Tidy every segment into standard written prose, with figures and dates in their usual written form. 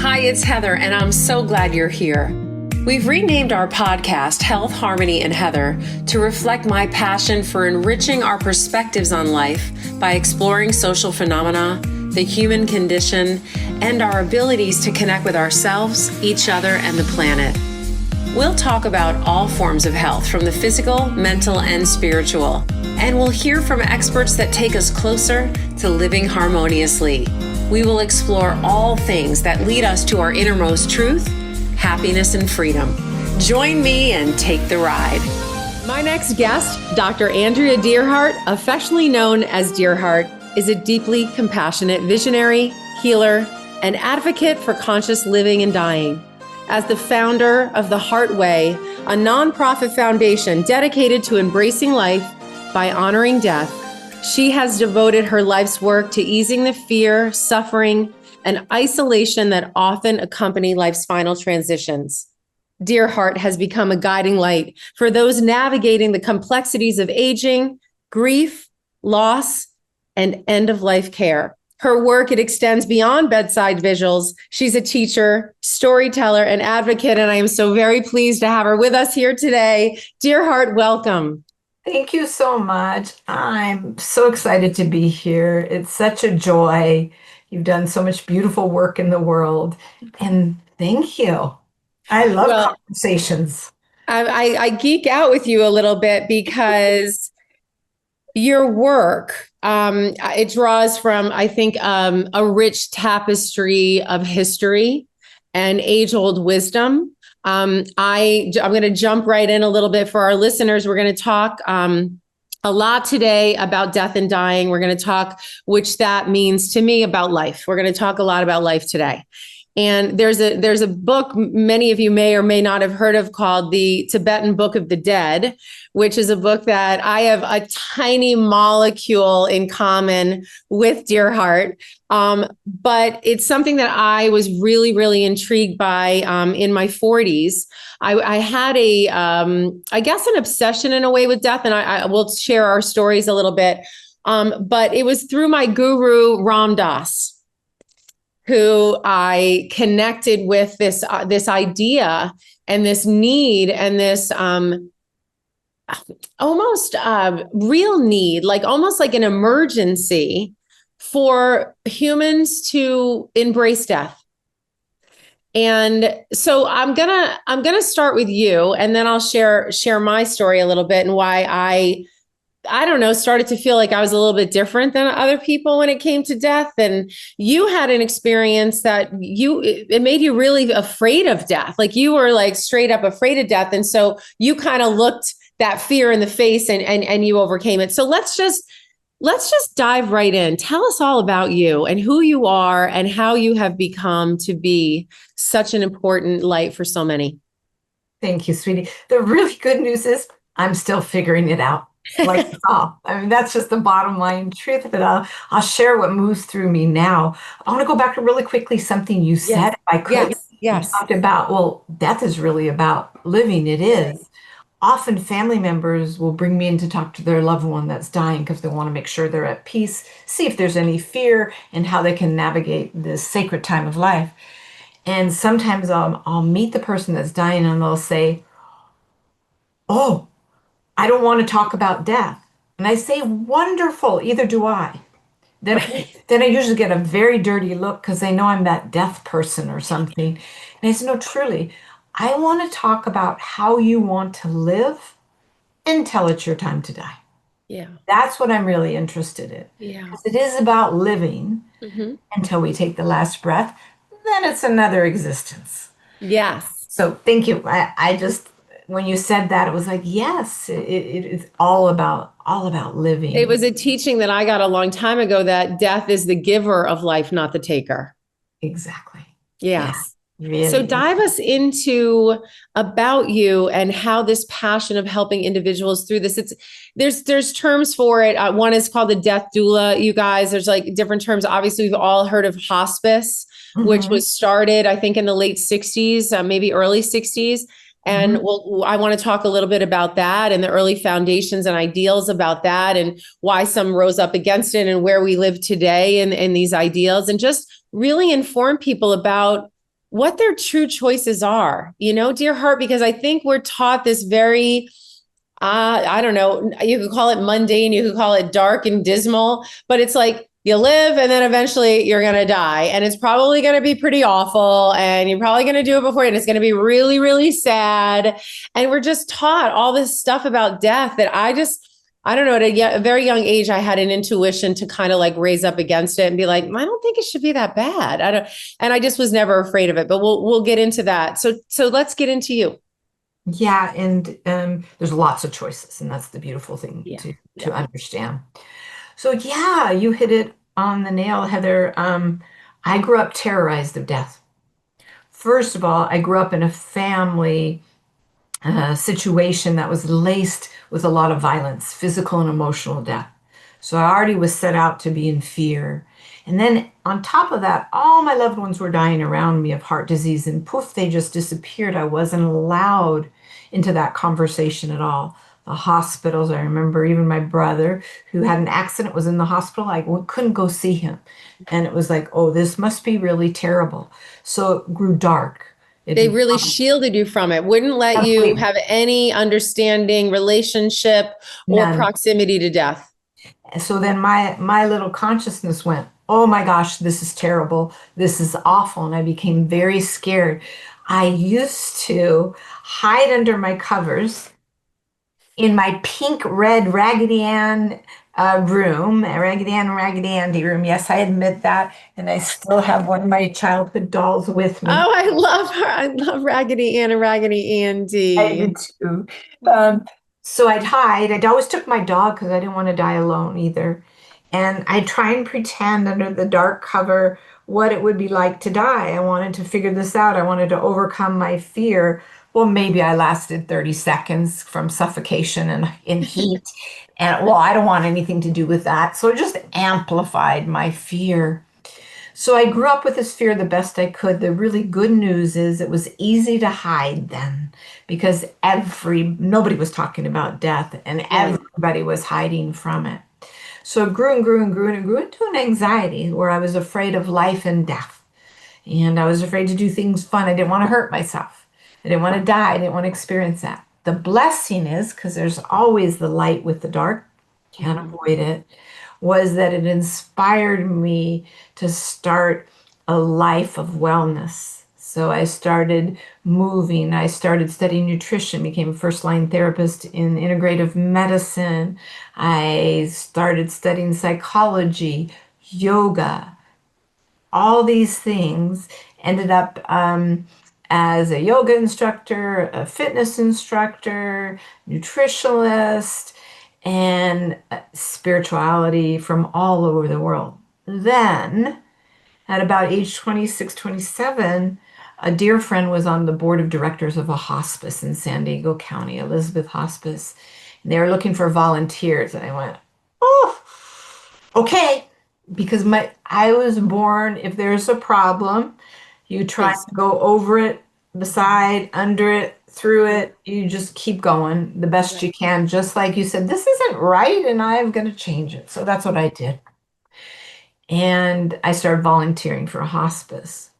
Hi, it's Heather, and I'm so glad you're here. We've renamed our podcast Health, Harmony, and Heather to reflect my passion for enriching our perspectives on life by exploring social phenomena, the human condition, and our abilities to connect with ourselves, each other, and the planet. We'll talk about all forms of health, from the physical, mental, and spiritual, and we'll hear from experts that take us closer to living harmoniously. We will explore all things that lead us to our innermost truth, happiness, and freedom. Join me and take the ride. My next guest, Dr. Andrea Deerheart, affectionately known as Deerheart, is a deeply compassionate visionary, healer, and advocate for conscious living and dying. As the founder of the HeartWay, a nonprofit foundation dedicated to embracing life by honoring death, she has devoted her life's work to easing the fear, suffering, and isolation that often accompany life's final transitions. Deerheart has become a guiding light for those navigating the complexities of aging, grief, loss, and end-of-life care. Her work, it extends beyond bedside visuals. She's a teacher, storyteller, and advocate, and I am so very pleased to have her with us here today. Deerheart, welcome. Thank you so much. I'm so excited to be here. It's such a joy. You've done so much beautiful work in the world, and thank you. I love conversations. I geek out with you a little bit because your work, it draws from, I think, a rich tapestry of history and age-old wisdom. I'm going to jump right in a little bit for our listeners. We're going to talk a lot today about death and dying. We're going to talk, which that means to me, about life. We're going to talk a lot about life today. And there's a book many of you may or may not have heard of called the Tibetan Book of the Dead, which is a book that I have a tiny molecule in common with Deerheart. But it's something that I was really, really intrigued by in my 40s. I had I guess an obsession in a way with death, and I will share our stories a little bit. But it was through my guru, Ram Dass, who I connected with this idea and this need and this almost real need, like almost like an emergency for humans to embrace death. And so I'm gonna start with you, and then I'll share my story a little bit and why I don't know, started to feel like I was a little bit different than other people when it came to death. And you had an experience that it made you really afraid of death. Like you were like straight up afraid of death. And so you kind of looked that fear in the face and you overcame it. So let's just dive right in. Tell us all about you and who you are and how you have become to be such an important light for so many. Thank you, sweetie. The really good news is I'm still figuring it out. Like, I mean, that's just the bottom line truth of it. I'll share what moves through me now. I want to go back to really quickly something you said, if I could. Yes. You talked about, well, death is really about living. It is. Often family members will bring me in to talk to their loved one that's dying because they want to make sure they're at peace, see if there's any fear, and how they can navigate this sacred time of life. And sometimes I'll meet the person that's dying and they'll say, "Oh, I don't want to talk about death." And I say, "Wonderful, either do I." Then I usually get a very dirty look because they know I'm that death person or something. And I say, "No, truly, I want to talk about how you want to live until it's your time to die." Yeah. That's what I'm really interested in. Yeah. Because it is about living until we take the last breath. Then it's another existence. Yes. So thank you. I just, when you said that, it was like, yes, it's all about living. It was a teaching that I got a long time ago that death is the giver of life, not the taker. Exactly. Yes. Yeah, really. So dive us into about you and how this passion of helping individuals through this. There's terms for it. One is called the death doula. You guys, there's like different terms. Obviously, we've all heard of hospice, which was started, I think, in the late 60s, maybe early 60s. And I want to talk a little bit about that and the early foundations and ideals about that and why some rose up against it and where we live today in these ideals, and just really inform people about what their true choices are, dear heart, because I think we're taught this very, I don't know, you could call it mundane, you could call it dark and dismal, but it's like you live and then eventually you're going to die. And it's probably going to be pretty awful. And you're probably going to do it before, and it's going to be really, really sad. And we're just taught all this stuff about death that I don't know, at a very young age, I had an intuition to kind of like raise up against it and be like, I don't think it should be that bad. And I just was never afraid of it, but we'll get into that. So let's get into you. Yeah, and there's lots of choices, and that's the beautiful thing Yeah. to understand. So yeah, you hit it on the nail, Heather. I grew up terrorized of death. First of all, I grew up in a family situation that was laced with a lot of violence, physical and emotional death. So I already was set out to be in fear. And then on top of that, all my loved ones were dying around me of heart disease, and poof, they just disappeared. I wasn't allowed into that conversation at all. The hospitals, I remember even my brother who had an accident was in the hospital. I couldn't go see him. And it was like, oh, this must be really terrible. So it grew dark. It They became really shielded you from it, wouldn't let you complete have any understanding, relationship, or none. proximity to death. So then my little consciousness went, oh my gosh, this is terrible, this is awful, and I became very scared. I used to hide under my covers in my pink red Raggedy Ann room, Raggedy Ann and Raggedy Andy room. Yes, I admit that, and I still have one of my childhood dolls with me. Oh, I love her. I love Raggedy Ann and Raggedy I Andy. did too. Um, so I'd hide. I'd always took my dog because I didn't want to die alone either. And I'd try and pretend under the dark cover what it would be like to die. I wanted to figure this out. I wanted to overcome my fear. Well, maybe I lasted 30 seconds from suffocation and in heat. And well, I don't want anything to do with that. So it just amplified my fear. So I grew up with this fear the best I could. The really good news is it was easy to hide then because nobody was talking about death and Right. everybody was hiding from it. So it grew and grew and grew and it grew into an anxiety where I was afraid of life and death. And I was afraid to do things fun. I didn't want to hurt myself. I didn't want to die. I didn't want to experience that. The blessing is, because there's always the light with the dark, can't Mhm. avoid it, was that it inspired me to start a life of wellness. So I started moving. I started studying nutrition, became a first line therapist in integrative medicine. I started studying psychology, yoga, all these things. Ended up as a yoga instructor, a fitness instructor, nutritionist, and spirituality from all over the world. Then, at about age 26, 27, a dear friend was on the board of directors of a hospice in San Diego County, Elizabeth Hospice. And they were looking for volunteers. And I went, oh, okay. Because I was born, if there's a problem, you try Yes. to go over it, beside, under it, through it. You just keep going the best Right. you can. Just like you said, this isn't right, and I'm going to change it. So that's what I did. And I started volunteering for a hospice.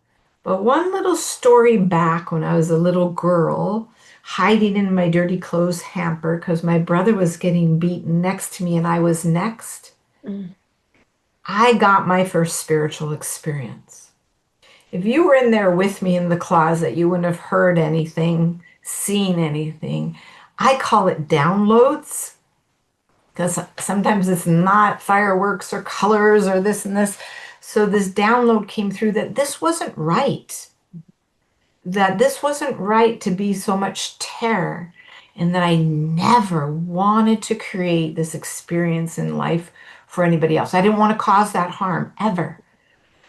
But one little story back when I was a little girl, hiding in my dirty clothes hamper because my brother was getting beaten next to me and I was next, Mm. I got my first spiritual experience. If you were in there with me in the closet, you wouldn't have heard anything, seen anything. I call it downloads because sometimes it's not fireworks or colors or this and this. So this download came through that this wasn't right, that this wasn't right to be so much terror, and that I never wanted to create this experience in life for anybody else. I didn't want to cause that harm ever.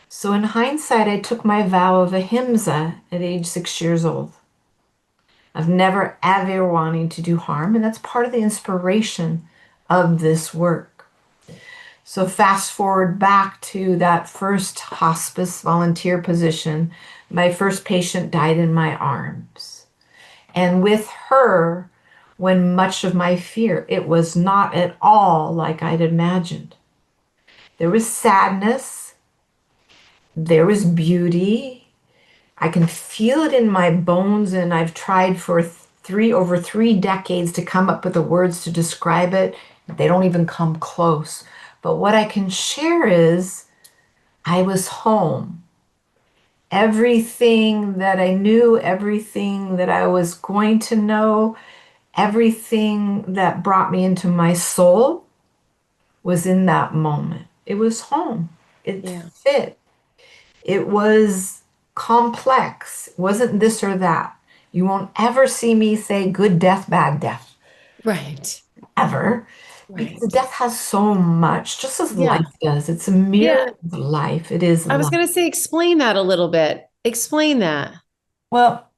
So in hindsight, I took my vow of ahimsa at age 6 years old, of never ever wanting to do harm. And that's part of the inspiration of this work. So fast forward back to that first hospice volunteer position. My first patient died in my arms. And with her, when much of my fear, it was not at all like I'd imagined. There was sadness, there was beauty, I can feel it in my bones, and I've tried for over 3 decades to come up with the words to describe it. They don't even come close. But what I can share is I was home. Everything that I knew, everything that I was going to know, everything that brought me into my soul was in that moment. It was home. It Yeah. fit. It was complex. It wasn't this or that. You won't ever see me say good death, bad death, Right. ever, because Right. death has so much, just as Yeah. life does. It's a Yeah. mirror of life. It is I was life. going to say, explain that a little bit. Explain that. Well,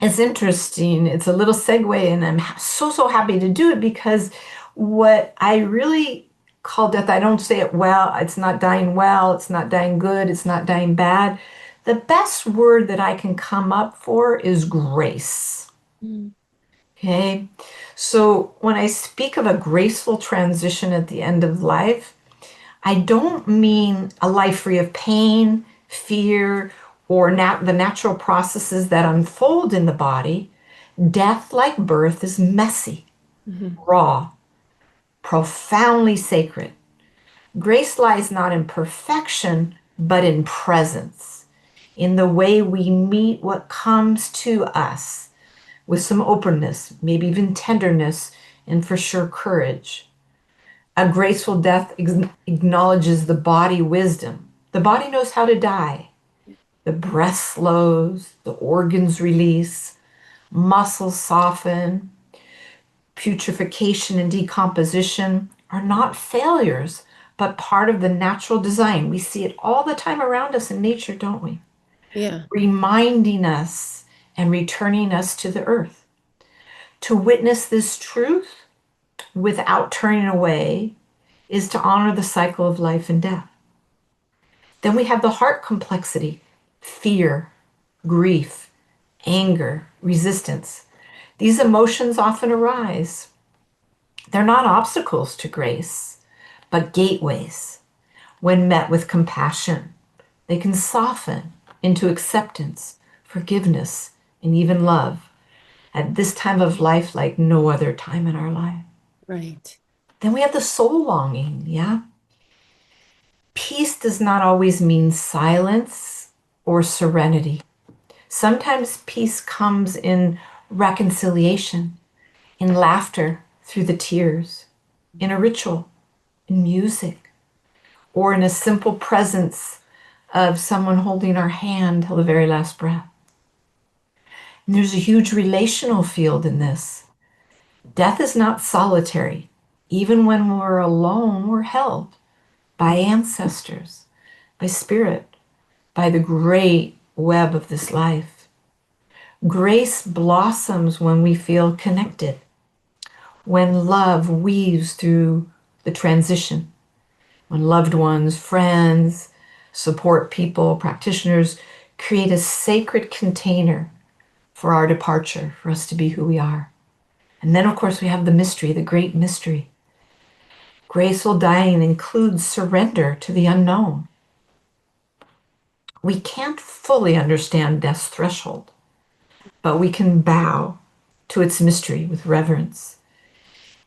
it's interesting. It's a little segue, and I'm so happy to do it because what I really call death, I don't say it well. It's not dying well. It's not dying good. It's not dying bad. The best word that I can come up for is grace. Mm. Okay. So when I speak of a graceful transition at the end of life, I don't mean a life free of pain, fear, or the natural processes that unfold in the body. Death, like birth, is messy, Mhm. raw, profoundly sacred. Grace lies not in perfection, but in presence, in the way we meet what comes to us with some openness, maybe even tenderness, and for sure courage. A graceful death acknowledges the body wisdom. The body knows how to die. The breath slows, the organs release, muscles soften. Putrefaction and decomposition are not failures, but part of the natural design. We see it all the time around us in nature, don't we? Yeah. Reminding us and returning us to the earth. To witness this truth without turning away is to honor the cycle of life and death. Then we have the heart complexity, fear, grief, anger, resistance. These emotions often arise. They're not obstacles to grace, but gateways. When met with compassion, they can soften into acceptance, forgiveness, and even love at this time of life like no other time in our life. Right. Then we have the soul longing, yeah? Peace does not always mean silence or serenity. Sometimes peace comes in reconciliation, in laughter through the tears, in a ritual, in music, or in a simple presence of someone holding our hand till the very last breath. And there's a huge relational field in this. Death is not solitary. Even when we're alone, we're held by ancestors, by spirit, by the great web of this life. Grace blossoms when we feel connected, when love weaves through the transition, when loved ones, friends, support people, practitioners create a sacred container for our departure, for us to be who we are. And then, of course, we have the mystery, the great mystery. Graceful dying includes surrender to the unknown. We can't fully understand death's threshold, but we can bow to its mystery with reverence.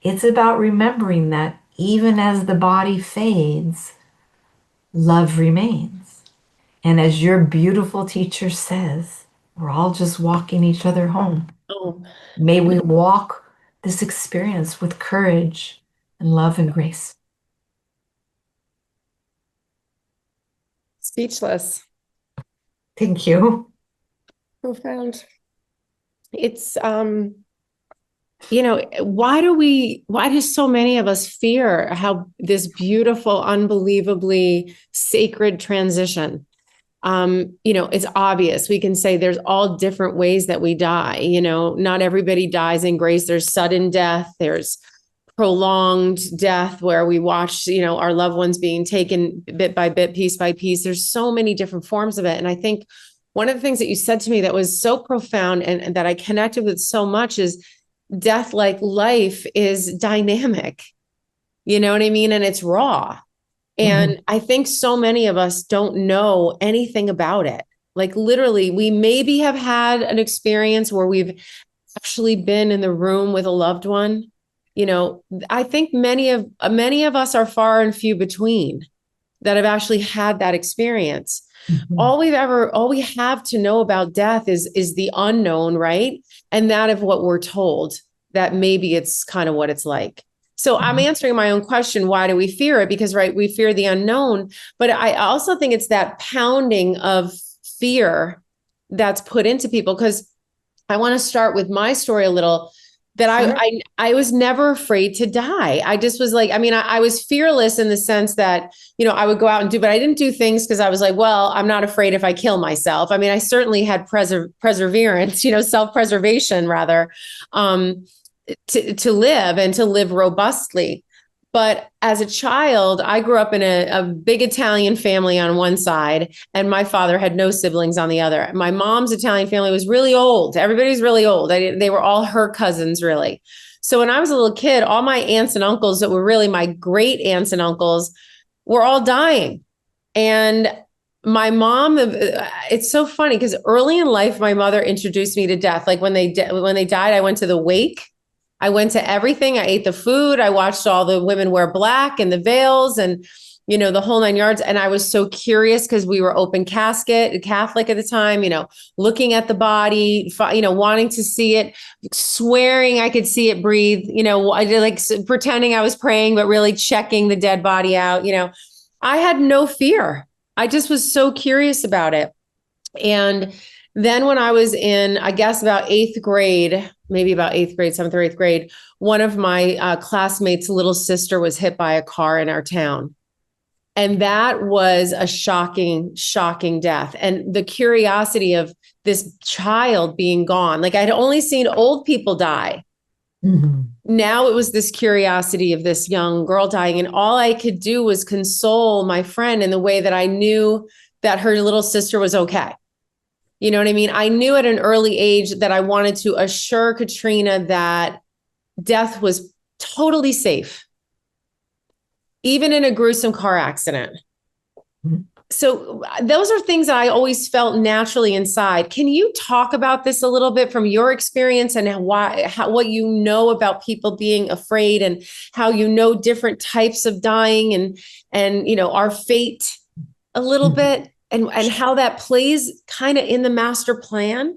It's about remembering that even as the body fades, love remains. And as your beautiful teacher says, we're all just walking each other home. Oh, May we walk this experience with courage and love and grace. speechless. Thank you. Profound. It's why do so many of us fear how this beautiful, unbelievably sacred transition? It's obvious. We can say there's all different ways that we die. Not everybody dies in grace. There's sudden death, there's prolonged death where we watch, our loved ones being taken bit by bit, piece by piece. There's so many different forms of it. And I think one of the things that you said to me that was so profound and that I connected with so much is death, like life, is dynamic. You know what I mean? And it's raw. Mhm. And I think so many of us don't know anything about it. Like literally, we maybe have had an experience where we've actually been in the room with a loved one. I think many of us are far and few between that have actually had that experience. Mhm. All we have to know about death is the unknown, right? And that of what we're told, that maybe it's kind of what it's like. So I'm answering my own question. Why do we fear it? Because, right, we fear the unknown, but I also think it's that pounding of fear that's put into people. Because I want to start with my story a little, that Sure. I was never afraid to die. I just was like, I was fearless in the sense that, I would go out and do, but I didn't do things because I was like, well, I'm not afraid if I kill myself. I certainly had perseverance, self-preservation rather, to live and to live robustly. But as a child, I grew up in a big Italian family on one side, and my father had no siblings on the other. My mom's Italian family was really old. Everybody's really old. They were all her cousins, really. So when I was a little kid, all my aunts and uncles that were really my great aunts and uncles were all dying. And my mom, it's so funny because early in life, my mother introduced me to death. Like when they died, I went to the wake. I went to everything. I ate the food. I watched all the women wear black and the veils and, the whole nine yards. And I was so curious because we were open casket, Catholic at the time, looking at the body, wanting to see it, swearing I could see it breathe, I did like pretending I was praying, but really checking the dead body out. I had no fear. I just was so curious about it. And then when I was in, I guess about eighth grade, maybe about eighth grade, seventh or eighth grade, one of my classmates' little sister was hit by a car in our town. And that was a shocking, shocking death. And the curiosity of this child being gone, like I'd only seen old people die. Mhm. Now it was this curiosity of this young girl dying. And all I could do was console my friend in the way that I knew that her little sister was okay. You know what I mean? I knew at an early age that I wanted to assure Katrina that death was totally safe, even in a gruesome car accident. Mhm. So those are things that I always felt naturally inside. Can you talk about this a little bit from your experience and what you know about people being afraid and how different types of dying and our fate a little Mhm. bit and how that plays kind of in the master plan?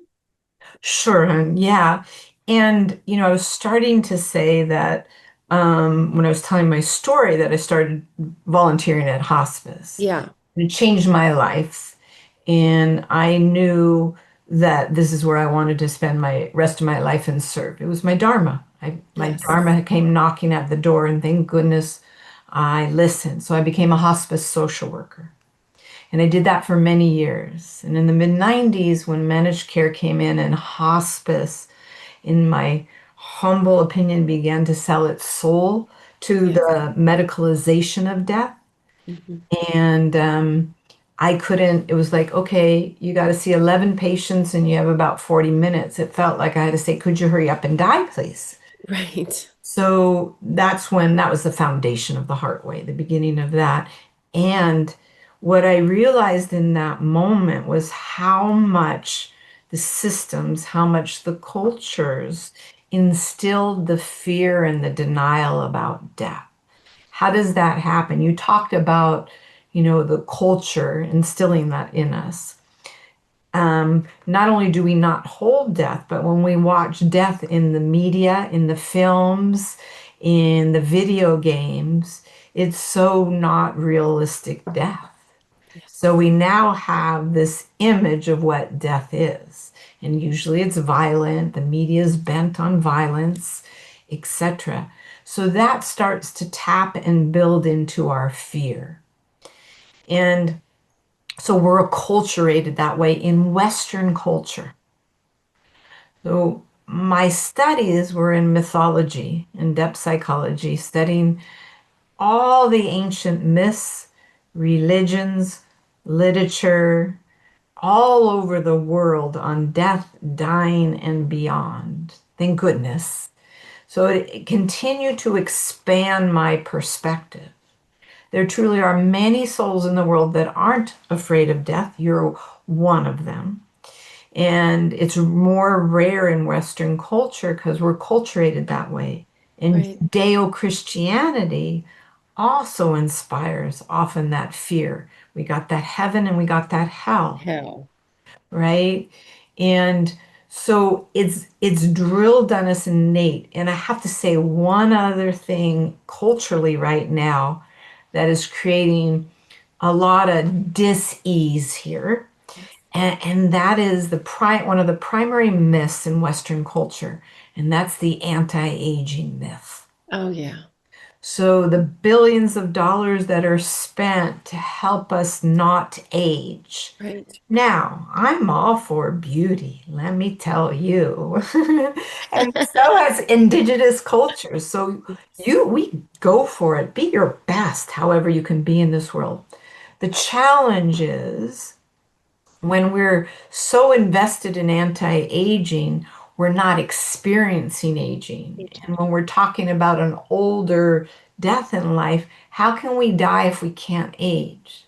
Sure. Yeah. And, I was starting to say that when I was telling my story that I started volunteering at hospice. Yeah. It changed my life. And I knew that this is where I wanted to spend my rest of my life and serve. It was my dharma. My Yes. dharma came knocking at the door, and thank goodness I listened. So I became a hospice social worker. And I did that for many years. And in the mid 90s, when managed care came in and hospice, in my humble opinion, began to sell its soul to Yes. the medicalization of death. Mhm. And I couldn't, it was like, okay, you got to see 11 patients and you have about 40 minutes. It felt like I had to say, could you hurry up and die, please? Right. So that's when that was the foundation of the HeartWay, the beginning of that. And what I realized in that moment was how much the systems, how much the cultures instilled the fear and the denial about death. How does that happen? You talked about, the culture instilling that in us. Not only do we not hold death, but when we watch death in the media, in the films, in the video games, it's so not realistic death. So we now have this image of what death is. And usually it's violent, the media is bent on violence, etc. So that starts to tap and build into our fear. And so we're acculturated that way in Western culture. So my studies were in mythology and depth psychology, studying all the ancient myths, religions, literature, all over the world on death, dying, and beyond. Thank goodness. So it continued to expand my perspective There truly are many souls in the world that aren't afraid of death. You're one of them. And it's more rare in Western culture because we're culturated that way. And Right. Judeo Christianity also inspires often that fear. We got that heaven and we got that hell, Hell. right? And so it's drilled on us innate. And I have to say one other thing culturally right now that is creating a lot of dis-ease here. And that is one of the primary myths in Western culture, and that's the anti-aging myth. Oh, yeah. So the billions of dollars that are spent to help us not age. Right. Now, I'm all for beauty, let me tell you. And so has indigenous cultures. So Yes. we go for it. Be your best, however you can be in this world. The challenge is when we're so invested in anti-aging, we're not experiencing aging. And when we're talking about an older death in life, how can we die if we can't age?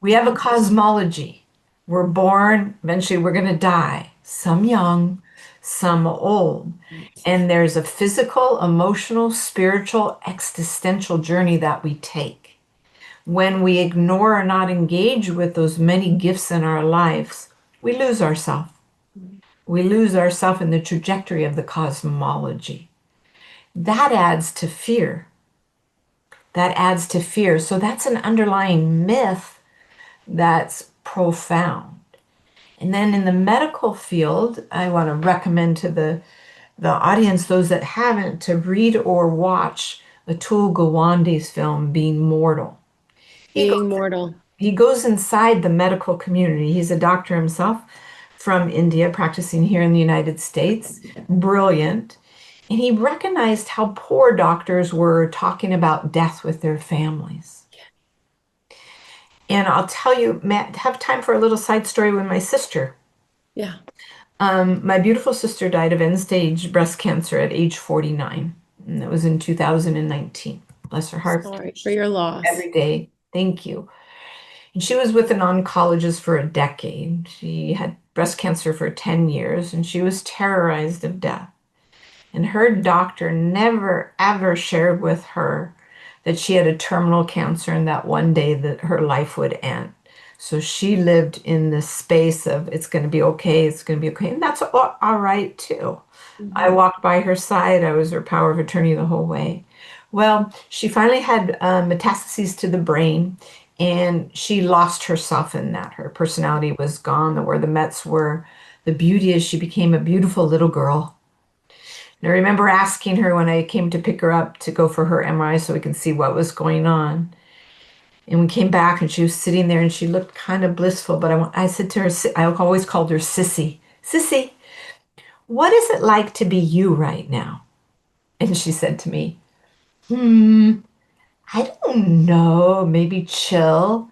We have a cosmology. We're born, eventually we're going to die, some young, some old. Right. And there's a physical, emotional, spiritual, existential journey that we take. When we ignore or not engage with those many gifts in our lives, we lose ourselves. We lose ourselves in the trajectory of the cosmology. That adds to fear. That adds to fear. So that's an underlying myth that's profound. And then in the medical field, I want to recommend to the audience, those that haven't, to read or watch Atul Gawande's film, Being Mortal. He Being mortal. He goes inside the medical community. He's a doctor himself from India, practicing here in the United States. Brilliant. And he recognized how poor doctors were talking about death with their families. And I'll tell you, Matt, have time for a little side story with my sister. Yeah. My beautiful sister died of end stage breast cancer at age 49. And that was in 2019. Bless her heart. Sorry for your loss. Every day. Thank you. And she was with an oncologist for a decade. She had breast cancer for 10 years and she was terrorized of death. And her doctor never, ever shared with her that she had a terminal cancer and that one day that her life would end. So she lived in this space of it's going to be okay, it's going to be okay. And that's all right too. I Mhm. walked by her side. I was her power of attorney the whole way. Well, she finally had metastases to the brain and she lost herself in that. Her personality was gone, where the Mets were. The beauty is she became a beautiful little girl. And I remember asking her when I came to pick her up to go for her MRI so we can see what was going on. And we came back and she was sitting there and she looked kind of blissful. But I said to her, I always called her Sissy. Sissy, what is it like to be you right now? And she said to me, I don't know, maybe chill.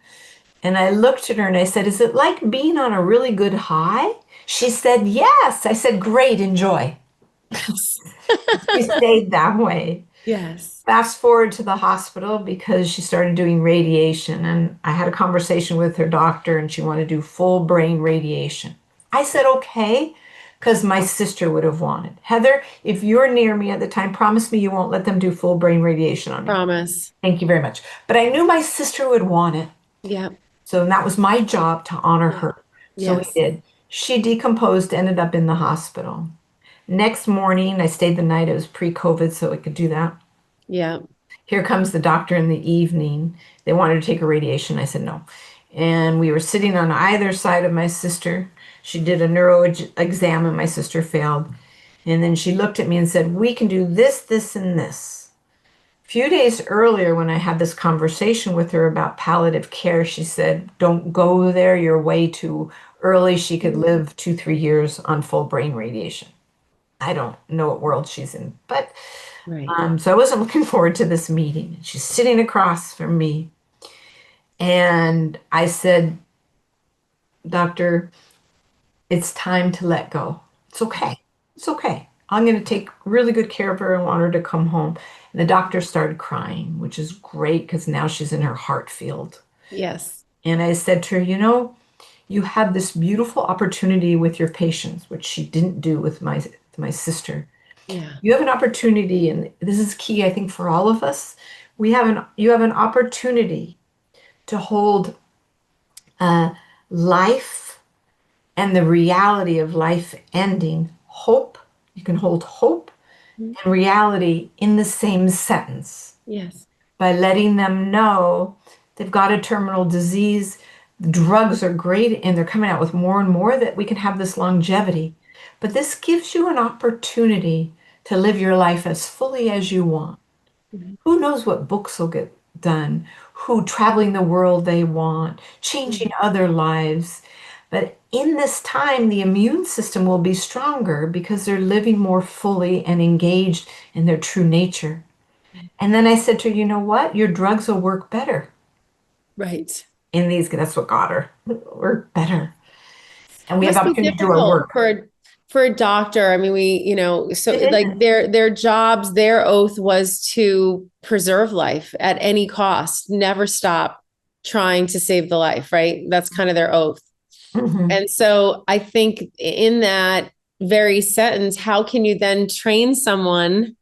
And I looked at her and I said, is it like being on a really good high? She said, yes. I said, great, enjoy. Yes. She stayed that way. Yes. Fast forward to the hospital because she started doing radiation. And I had a conversation with her doctor and she wanted to do full brain radiation. I said, okay, because my sister would have wanted. Heather, if you're near me at the time, promise me you won't let them do full brain radiation on me. Promise. Thank you very much. But I knew my sister would want it. Yeah. So that was my job to honor Yeah. her. So we Yes. did. She decomposed, ended up in the hospital. Next morning, I stayed the night. It was pre-COVID, so I could do that. Yeah. Here comes the doctor in the evening. They wanted to take a radiation. I said no. And we were sitting on either side of my sister. She did a neuro exam and my sister failed. And then she looked at me and said, we can do this, this, and this. A few days earlier, when I had this conversation with her about palliative care, she said, don't go there. You're way too early. She could Mm. live 2, 3 years on full brain radiation. I don't know what world she's in, but Right. so I wasn't looking forward to this meeting. She's sitting across from me, and I said, Doctor, it's time to let go. It's okay. It's okay. I'm going to take really good care of her. I want her to come home. And the doctor started crying, which is great because now she's in her heart field. Yes. And I said to her, you have this beautiful opportunity with your patients, which she didn't do with my sister. Yeah. You have an opportunity, and this is key, I think, for all of us. You have an opportunity to hold life and the reality of life ending, hope. You can hold hope Mhm. and reality in the same sentence Yes. by letting them know they've got a terminal disease. Drugs are great, and they're coming out with more and more that we can have this longevity. But this gives you an opportunity to live your life as fully as you want. Mhm. Who knows what books will get done, who traveling the world they want, Mhm. changing other lives. But in this time, the immune system will be stronger because they're living more fully and engaged in their true nature. And then I said to her, you know what? Your drugs will work better Right. in these. That's what got her. Work better. And we have Must be opportunity to do our difficult work. for a doctor. I mean, so It like is. their jobs, their oath was to preserve life at any cost, never stop trying to save the life, right? That's kind of their oath. Mhm. And so I think in that very sentence, how can you then train someone,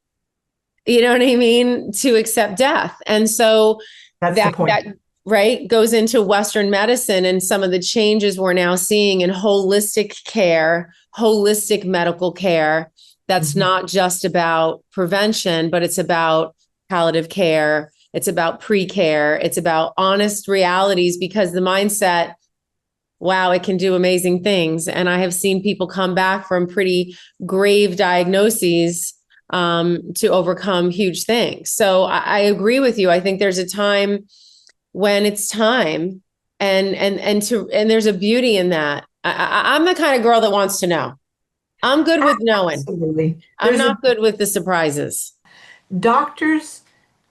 you know what I mean, to accept death? And so That's the point. that right goes into Western medicine and some of the changes we're now seeing in holistic care, holistic medical care. That's Mhm. not just about prevention, but it's about palliative care. It's about pre-care. It's about honest realities because the mindset, wow, it can do amazing things. And I have seen people come back from pretty grave diagnoses to overcome huge things. So I agree with you. I think there's a time when it's time, and there's a beauty in that. I'm the kind of girl that wants to know. I'm good with knowing. Absolutely. I'm not good with the surprises. Doctors,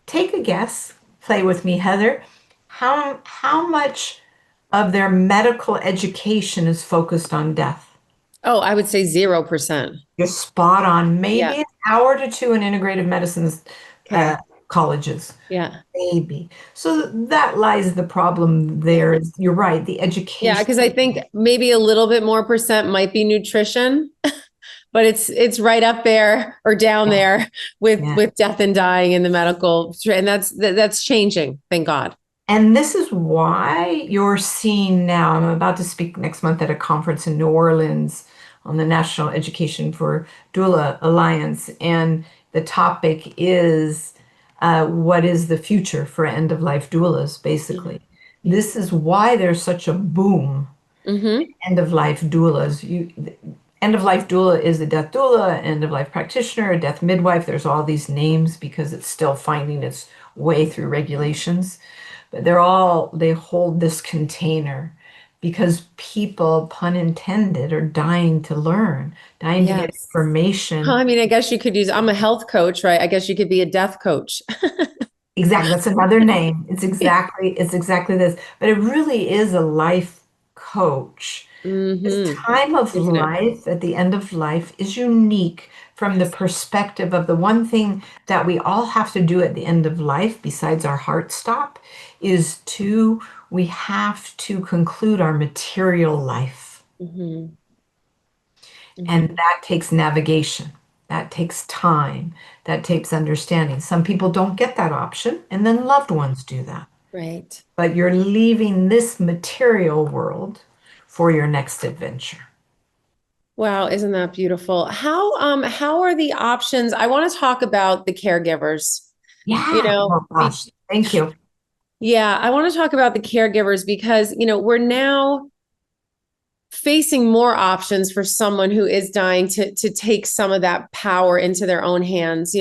take a guess. Play with me, Heather. How much of their medical education is focused on death? Oh, I would say 0%. You're spot on. Yeah. Maybe an hour to two in integrative medicines uh, Okay. colleges. Yeah. Maybe. So that lies the problem Yeah. there. You're right. The Yeah, education. because I think maybe a little bit more percent might be nutrition, but it's right up there or down Yeah, there with yeah. death and dying in the medical, and that's changing, thank God. And this is why you're seeing now, I'm about to speak next month at a conference in New Orleans on the National Education for Doula Alliance. And the topic is what is the future for end of life doulas, Yeah. basically. Yeah. This is why there's such a boom Mm-hmm. end of life doulas. End of life doula is a death doula, end of life practitioner, a death midwife. There's all these names because it's still finding its way through regulations. But they hold this container because people, pun intended, are dying to learn, dying to get Yes. information. I mean, I guess you could use, I'm a health coach, right? I guess you could be a death coach. Exactly, that's another name. It's exactly this. But it really is a life coach. This Mm-hmm. time of Isn't it? life at the end of life is unique from the Yes. perspective of the one thing that we all have to do at the end of life, besides our heart stop, is we have to conclude our material life. Mm-hmm. And Mm-hmm. that takes navigation. That takes time. That takes understanding. Some people don't get that option, and then loved ones do that. Right. But you're leaving this material world for your next adventure. Wow, isn't that beautiful? How are the options? I want to talk about the caregivers. You Yeah. know, Oh gosh. Thank you. yeah, I want to talk about the caregivers because, we're now facing more options for someone who is dying to take some of that power into their own hands.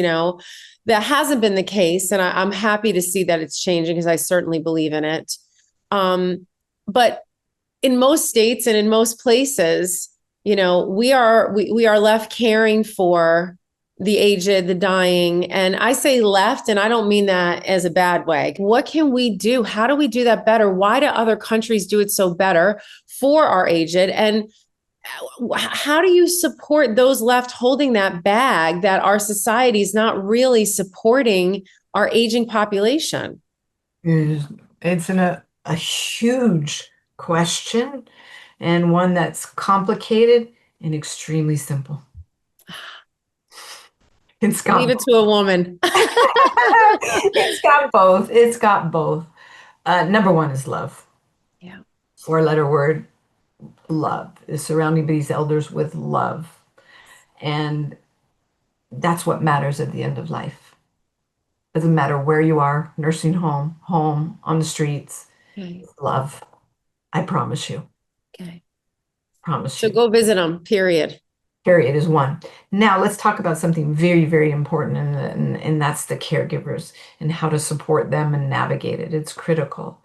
That hasn't been the case, and I'm happy to see that it's changing because I certainly believe in it. But in most states and in most places, we are left caring for the aged, the dying. And I say left, and I don't mean that as a bad way. What can we do? How do we do that better? Why do other countries do it so better for our aged? And How do you support those left holding that bag that our society is not really supporting our aging population? It's a huge question, and one that's complicated and extremely simple. It's Leave got it to a woman. it's got both. It's got both. Number one is love. Yeah. Four-letter word, love. Is surrounding these elders with love. And that's what matters at the end of life. Doesn't matter where you are, nursing home, home, on the streets, Okay. love. I promise you. Okay. Promise So you. go visit them, period. Period is one. Now let's talk about something very, very important, and that's the caregivers and how to support them and navigate it. It's critical.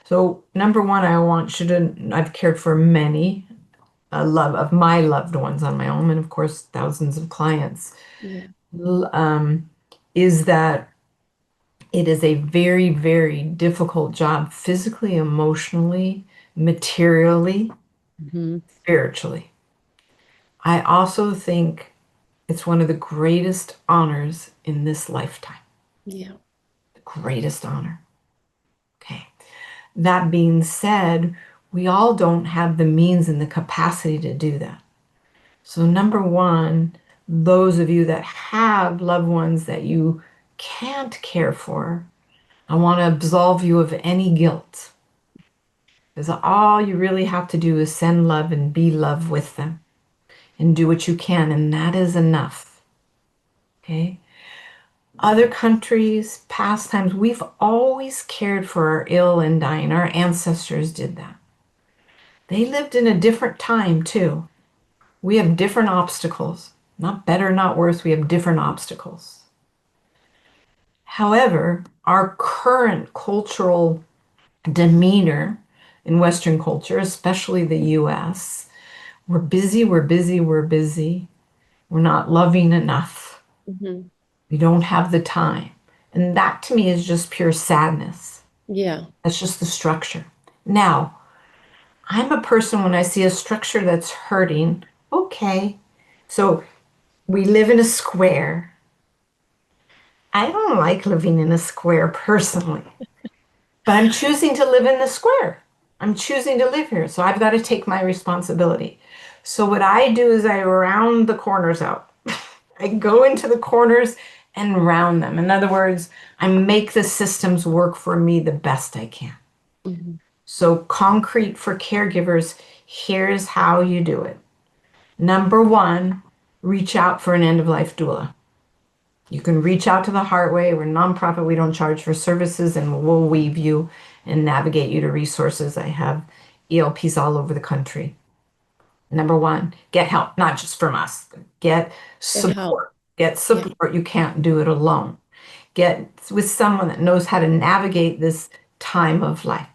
So number one, I've cared for many love of my loved ones on my own, and of course, thousands of clients, Yeah. is that it is a very, very difficult job physically, emotionally, materially, Mm-hmm. spiritually. I also think it's one of the greatest honors in this lifetime. Yeah. The greatest honor. Okay. That being said, we all don't have the means and the capacity to do that. So, number one, those of you that have loved ones that you can't care for, I want to absolve you of any guilt. Because all you really have to do is send love and be love with them and do what you can, and that is enough. Okay? Other countries, past times, we've always cared for our ill and dying. Our ancestors did that. They lived in a different time, too. We have different obstacles. Not better, not worse. We have different obstacles. However, our current cultural demeanor in Western culture, especially the US, we're busy, we're busy, we're busy. We're not loving enough. Mm-hmm. We don't have the time. And that to me is just pure sadness. Yeah. That's just the structure. Now, I'm a person when I see a structure that's hurting, okay. So we live in a square. I don't like living in a square personally, but I'm choosing to live in the square. I'm choosing to live here. So I've got to take my responsibility. So what I do is I round the corners out. I go into the corners and round them. In other words, I make the systems work for me the best I can. Mm-hmm. So, concrete for caregivers, here's how you do it. Number one, reach out for an end of life doula. You can reach out to the HeartWay. We're a nonprofit. We don't charge for services, and we'll weave you and navigate you to resources. I have ELPs all over the country. Number one, get help, not just from us. Get Good help. support. Get Yeah. support. You can't do it alone. Get with someone that knows how to navigate this time of life.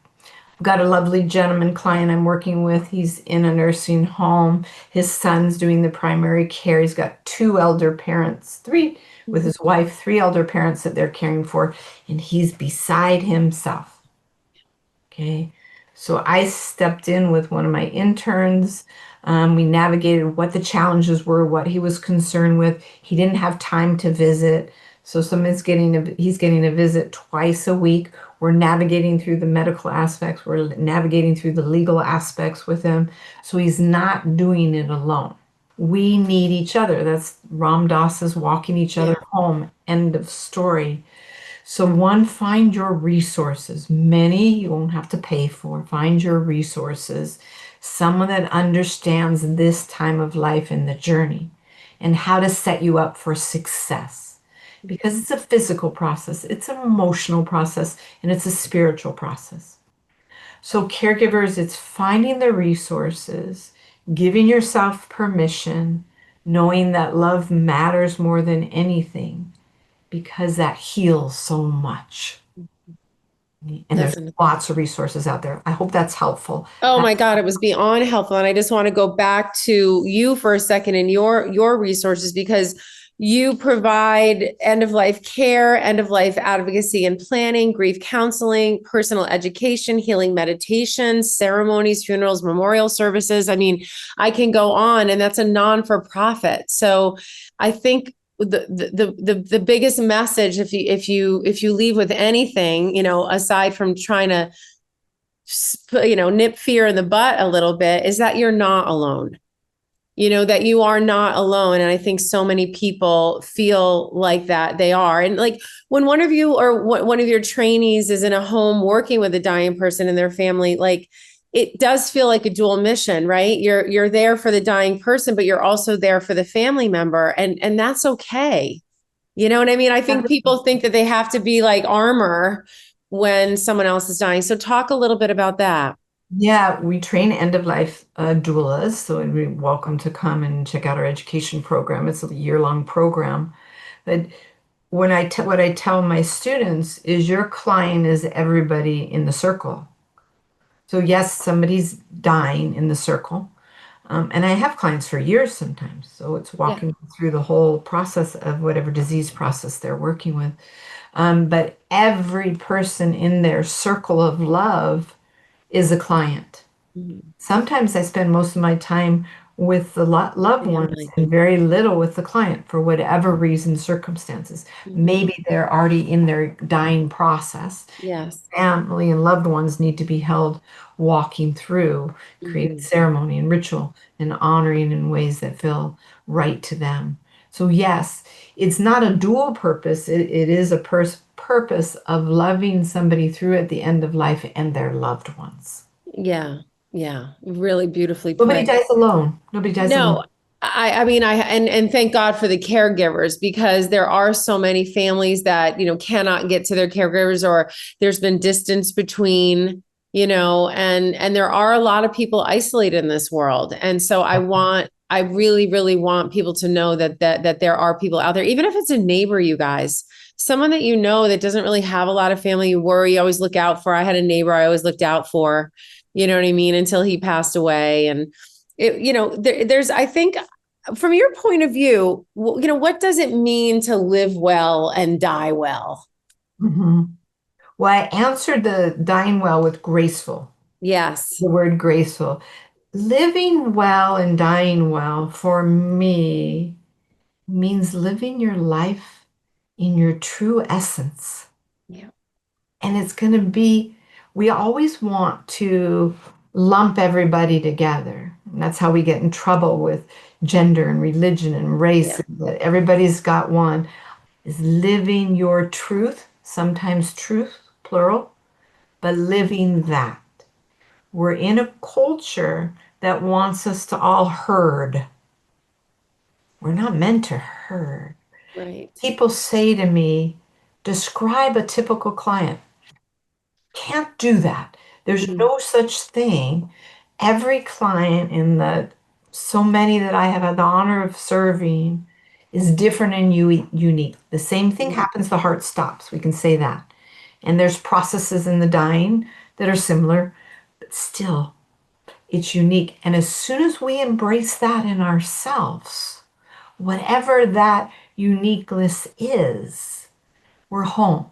I've got a lovely gentleman client I'm working with. He's in a nursing home. His son's doing the primary care. He's got two elder parents, three with Mm-hmm. his wife, three elder parents that they're caring for, and he's beside himself. Okay. So I stepped in with one of my interns. We navigated what the challenges were, what he was concerned with. He didn't have time to visit. So he's getting a visit twice a week. We're navigating through the medical aspects. We're navigating through the legal aspects with him. So he's not doing it alone. We need each other. That's Ram Dass's walking each other Yeah. home. End of story. So one, find your resources. Many you won't have to pay for. Find your resources. Someone that understands this time of life and the journey and how to set you up for success. Because it's a physical process, it's an emotional process, and it's a spiritual process. So caregivers, it's finding the resources, giving yourself permission, knowing that love matters more than anything because that heals so much. And there's Definitely. lots of resources out there. I hope that's helpful. Oh my God, it was beyond helpful. And I just want to go back to you for a second and your resources, because You provide end of life care, end of life advocacy and planning, grief counseling, personal education, healing meditations, ceremonies, funerals, memorial services. I mean, I can go on, and that's a non-for-profit. So I think the biggest message, if you leave with anything, aside from trying to nip fear in the butt a little bit, is that you're not alone. That you are not alone. And I think so many people feel like that they are. And like when one of you or one of your trainees is in a home working with a dying person and their family, like it does feel like a dual mission, right? You're there for the dying person, but you're also there for the family member. And that's okay. You know what I mean? I think people think that they have to be like armor when someone else is dying. So talk a little bit about that. Yeah, we train end of life doulas, so you're welcome to come and check out our education program. It's a year-long program. But what I tell my students is your client is everybody in the circle. So yes, somebody's dying in the circle. And I have clients for years sometimes. So it's Yeah. walking through the whole process of whatever disease process they're working with. But every person in their circle of love is a client. Mhm. Sometimes I spend most of my time with the loved ones Family. and very little with the client for whatever reason, circumstances. Mhm. Maybe they're already in their dying process. Yes. Family and loved ones need to be held walking through, creating Mhm. ceremony and ritual and honoring in ways that feel right to them. So, yes, it's not a dual purpose, it is a purpose of loving somebody through at the end of life and their loved ones. Yeah. Yeah. Really beautifully Nobody put. dies alone. Nobody dies alone. No, I mean, and thank God for the caregivers, because there are so many families that, cannot get to their caregivers, or there's been distance between, and there are a lot of people isolated in this world. And so I really, really want people to know that there are people out there, even if it's a neighbor, you guys, someone that that doesn't really have a lot of family you worry, you always look out for. I had a neighbor I always looked out for, you know what I mean, until he passed away. And there's, I think, from your point of view, what does it mean to live well and die well? Mhm. Well, I answered the dying well with graceful, Yes. the word graceful. Living well and dying well for me means living your life in your true essence. Yeah. And it's going to be, we always want to lump everybody together. And that's how we get in trouble with gender and religion and race, Yeah. that everybody's got one, is living your truth, sometimes truth, plural, but living that. We're in a culture that wants us to all herd. We're not meant to herd. Right. People say to me, describe a typical client. Can't do that. There's Mhm. no such thing. Every client in the so many that I have had the honor of serving is different and unique. The same thing Mhm. happens, the heart stops. We can say that. And there's processes in the dying that are similar, but still, it's unique. And as soon as we embrace that in ourselves, whatever that uniqueness is, we're home.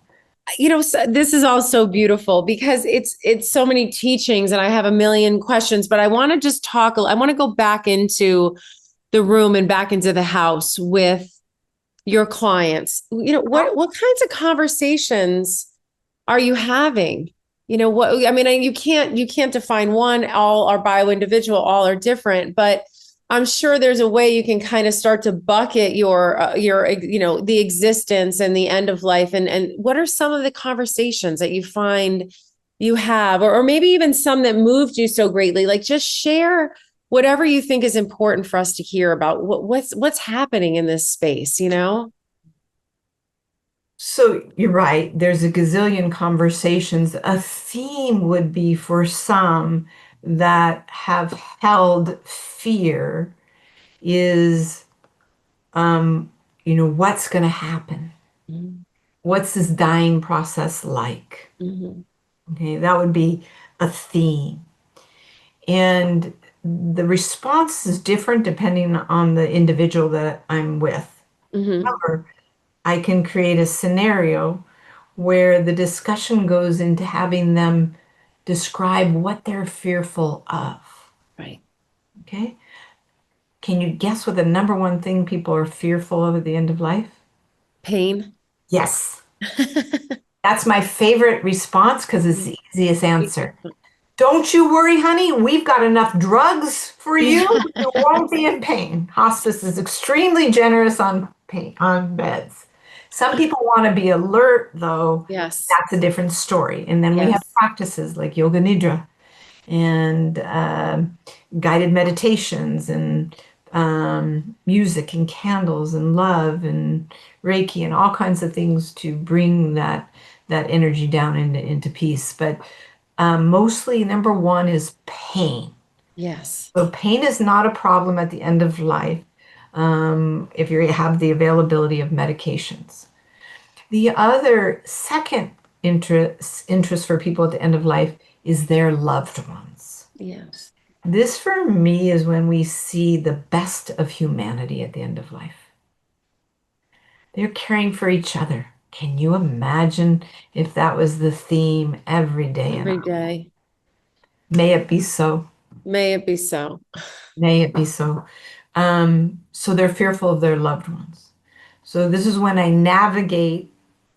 So this is all so beautiful, because it's so many teachings, and I have a million questions, but I want to just talk. I want to go back into the room and back into the house with your clients. What kinds of conversations are you having? What, I mean, you can't define one. All are bio individual, all are different, but I'm sure there's a way you can kind of start to bucket your the existence and the end of life. And what are some of the conversations that you find you have, or maybe even some that moved you so greatly? Like, just share whatever you think is important for us to hear about what's happening in this space. So you're right. There's a gazillion conversations. A theme would be for some that have held fear is, what's going to happen? Mhm. What's this dying process like? Mhm. Okay, that would be a theme. And the response is different depending on the individual that I'm with. Mm-hmm. Or I can create a scenario where the discussion goes into having them describe what they're fearful of. Right. Okay. Can you guess what the number one thing people are fearful of at the end of life? Pain. Yes. That's my favorite response because it's the easiest answer. Don't you worry, honey. We've got enough drugs for you. Yeah. You won't be in pain. Hospice is extremely generous on pain on beds. Some people want to be alert, though. Yes. That's a different story. And then we have Yes. practices like Yoga Nidra and guided meditations and music and candles and love and Reiki and all kinds of things to bring that energy down into peace. But mostly, number one is pain. Yes. So pain is not a problem at the end of life if you have the availability of medications. The other second interest for people at the end of life is their loved ones. Yes. This, for me, is when we see the best of humanity at the end of life. They're caring for each other. Can you imagine if that was the theme every day? And Every day. may it be so. May it be so. May it be so. So they're fearful of their loved ones. So this is when I navigate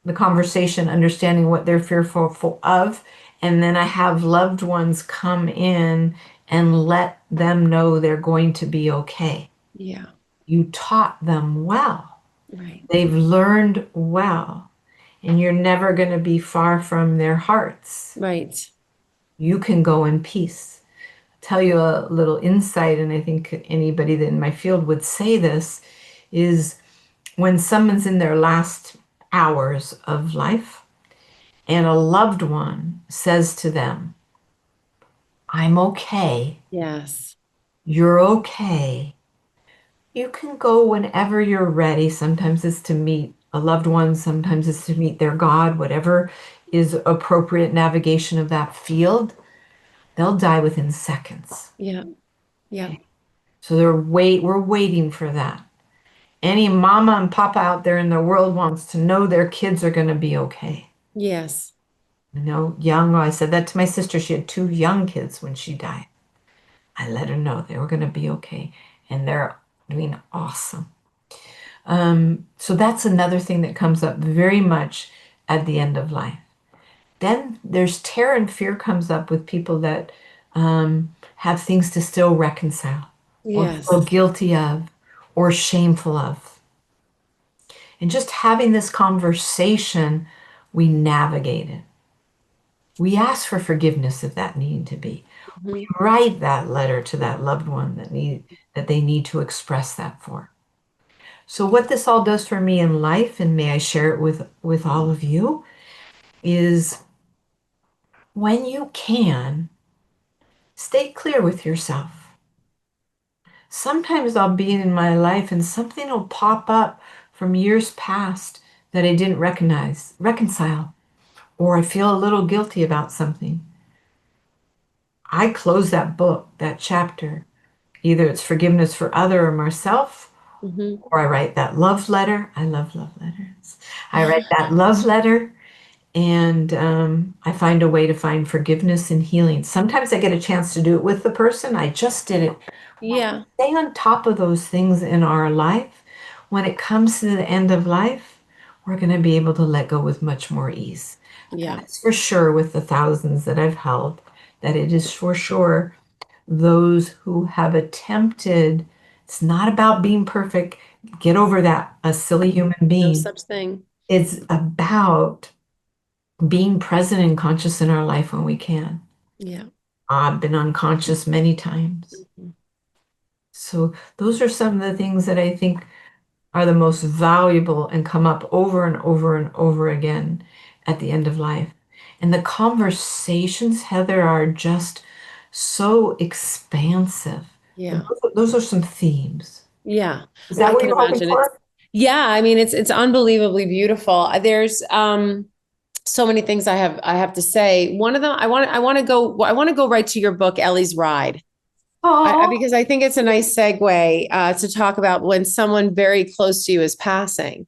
the conversation, understanding what they're fearful of, and then I have loved ones come in and let them know they're going to be okay. Yeah. You taught them well. Right. They've learned well, and you're never going to be far from their hearts. Right. You can go in peace. Tell you a little insight, and I think anybody that in my field would say this, is when someone's in their last hours of life and a loved one says to them, I'm okay, Yes. you're okay. You can go whenever you're ready. Sometimes it's to meet a loved one, sometimes it's to meet their God, whatever is appropriate navigation of that field. They'll die within seconds. Yeah. Yeah. Okay. So we're waiting for that. Any mama and papa out there in the world wants to know their kids are going to be okay. Yes. Young, I said that to my sister. She had two young kids when she died. I let her know they were going to be okay. And they're doing awesome. So that's another thing that comes up very much at the end of life. Then there's terror and fear comes up with people that have things to still reconcile or Yes. feel guilty of or shameful of. And just having this conversation, we navigate it. We ask for forgiveness if that needed to be. We Mhm. write that letter to that loved one that they need to express that for. So what this all does for me in life, and may I share it with all of you, is when you can, stay clear with yourself. Sometimes I'll be in my life and something will pop up from years past that I didn't reconcile, or I feel a little guilty about something. I close that book, that chapter. Either it's forgiveness for other or myself, Mhm. or I write that love letter. I love love letters. I write that love letter and I find a way to find forgiveness and healing. Sometimes I get a chance to do it with the person. I just did it. When we Yeah. stay on top of those things in our life, when it comes to the end of life, we're going to be able to let go with much more ease. Yeah. That's for sure with the thousands that I've held, that it is for sure those who have attempted, it's not about being perfect. Get over that, a silly human No being. such thing. It's about being present and conscious in our life when we can. Yeah. I've been unconscious many times. Mhm. So those are some of the things that I think are the most valuable and come up over and over and over again at the end of life. And the conversations, Heather, are just so expansive. Yeah. Those are some themes. Yeah. Is that I what can you're hoping imagine it's for? yeah, I mean it's unbelievably beautiful. There's so many things I have to say. One of them I want to go right to your book Elli's Ride. Oh, because I think it's a nice segue to talk about when someone very close to you is passing.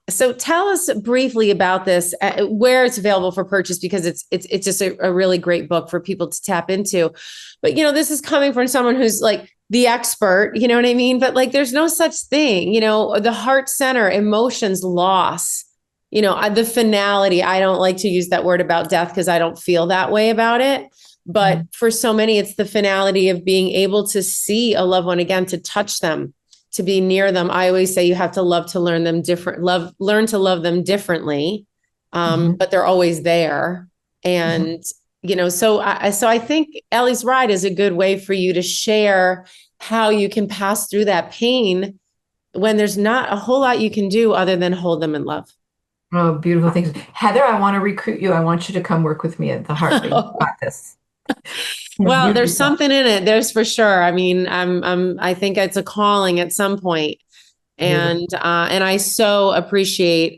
So tell us briefly about this, where it's available for purchase, because it's just a really great book for people to tap into. But this is coming from someone who's like the expert, you know what I mean? But like, there's no such thing, the heart center, emotions, loss, the finality. I don't like to use that word about death because I don't feel that way about it. But for so many, it's the finality of being able to see a loved one again, to touch them, to be near them. I always say you have to love to learn them different, learn to love them differently. But they're always there. And, so I think Elli's Ride is a good way for you to share how you can pass through that pain when there's not a whole lot you can do other than hold them in love. oh, beautiful things. Heather, I want to recruit you. I want you to come work with me at the HeartWay. You got this. Well, You there's do that. something in it. There's for sure. I mean, I think it's a calling at some point. Beautiful. And I so appreciate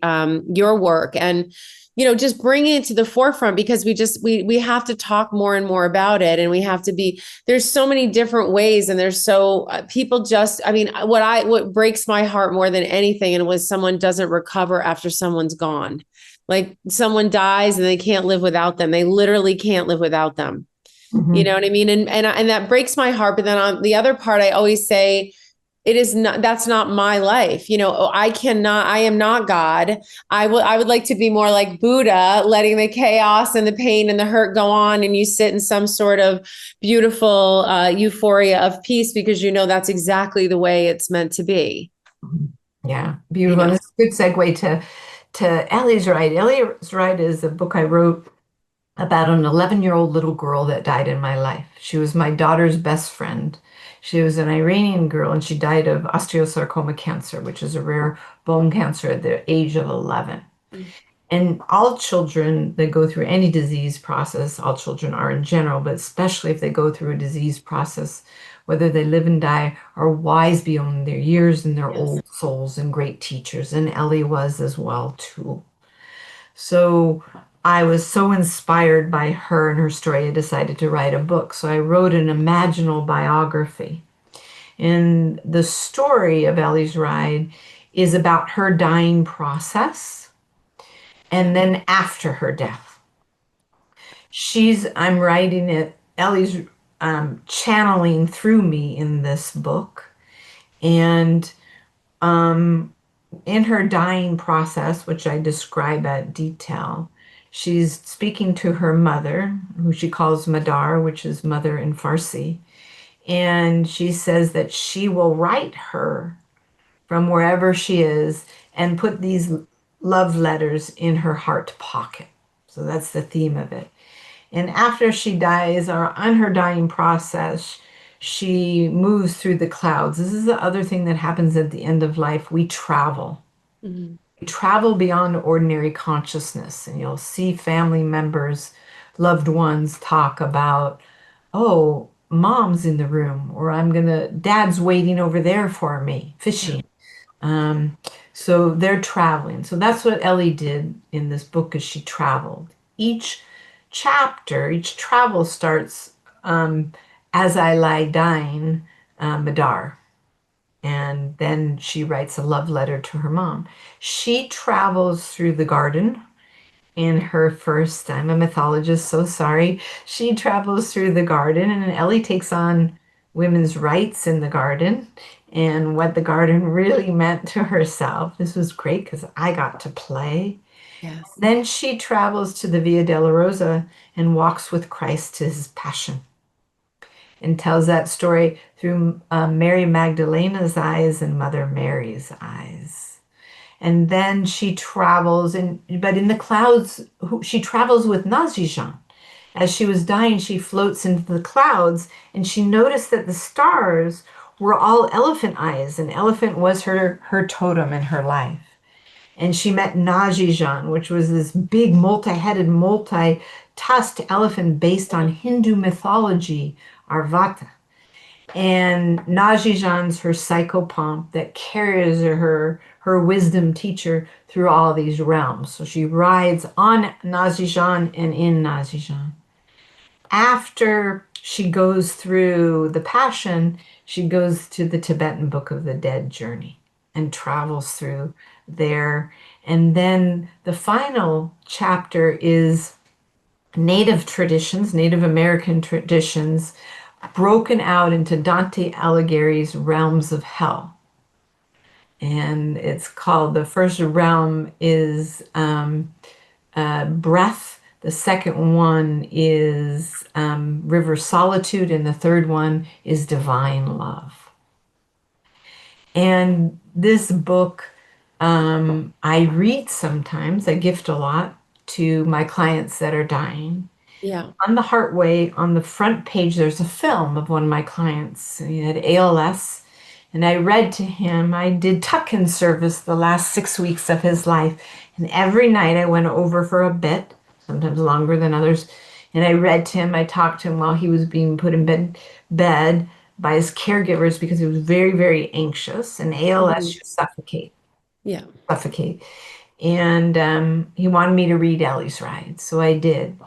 your work, and just bringing it to the forefront, because we have to talk more and more about it, and we have to be, there's so many different ways, and there's so people just, I mean, what breaks my heart more than anything, and was someone doesn't recover after someone's gone. Like someone dies and they can't live without them. They literally can't live without them. You know Mhm. what I mean? And that breaks my heart. But then on the other part, I always say, it is not, that's not my life. I am not God. I would like to be more like Buddha, letting the chaos and the pain and the hurt go on, and you sit in some sort of beautiful euphoria of peace, because that's exactly the way it's meant to be. Yeah, You beautiful. And know. it's a good segue to Ellie's Ride. Ellie's Ride is a book I wrote about an 11-year-old little girl that died in my life. She was my daughter's best friend. She was an Iranian girl, and she died of osteosarcoma cancer, which is a rare bone cancer at the age of 11. And all children that go through any disease process, all children are in general, but especially if they go through a disease process, whether they live and die, are wise beyond their years and their Yes. old souls and great teachers. And Ellie was as well, too. So I was so inspired by her and her story, I decided to write a book. So I wrote an imaginal biography. And the story of Ellie's Ride is about her dying process and then after her death. I'm writing it, Ellie's channeling through me in this book. And um, in her dying process, which I describe at detail, she's speaking to her mother, who she calls Madar, which is mother in Farsi. And she says that she will write her from wherever she is and put these love letters in her heart pocket. So that's the theme of it. And after she dies, or on her dying process, she moves through the clouds. This is the other thing that happens at the end of life. We travel. Mhm. We travel beyond ordinary consciousness, and you'll see family members, loved ones talk about, oh, mom's in the room, or dad's waiting over there for me, Yeah. fishing. Um, so they're traveling. So that's what Ellie did in this book is she traveled. Each travel starts as I lie dying, Madar. And then she writes a love letter to her mom. She travels through the garden in her first, I'm a mythologist, so sorry. She travels through the garden, and Ellie takes on women's rights in the garden and what the garden really meant to herself. This was great because I got to play. Yes. Then she travels to the Via Dolorosa and walks with Christ to his passion and tells that story through Mary Magdalena's eyes and Mother Mary's eyes. And then she travels, but in the clouds, she travels with Nazijan. As she was dying, she floats into the clouds, and she noticed that the stars were all elephant eyes, and elephant was her totem in her life. And she met Najijan, which was this big, multi-headed, multi-tusked elephant based on Hindu mythology, Arvata. And Najijan's her psychopomp that carries her wisdom teacher through all these realms. So she rides on Najijan and in Najijan. after she goes through the Passion, she goes to the Tibetan Book of the Dead journey and travels through there. And then the final chapter is Native traditions, Native American traditions, broken out into Dante Alighieri's realms of hell. And it's called, the first realm is breath. The second one is river solitude. And the third one is divine love. And this book, I read sometimes, I gift a lot to my clients that are dying. Yeah. On the HeartWay, on the front page, there's a film of one of my clients. He had ALS, and I read to him. I did tuck-in service the last 6 weeks of his life, and every night I went over for a bit, sometimes longer than others, and I read to him. I talked to him while he was being put in bed by his caregivers because he was very, very anxious, and ALS, Mhm. you Yeah. suffocate. And he wanted me to read Elli's Ride, so I did.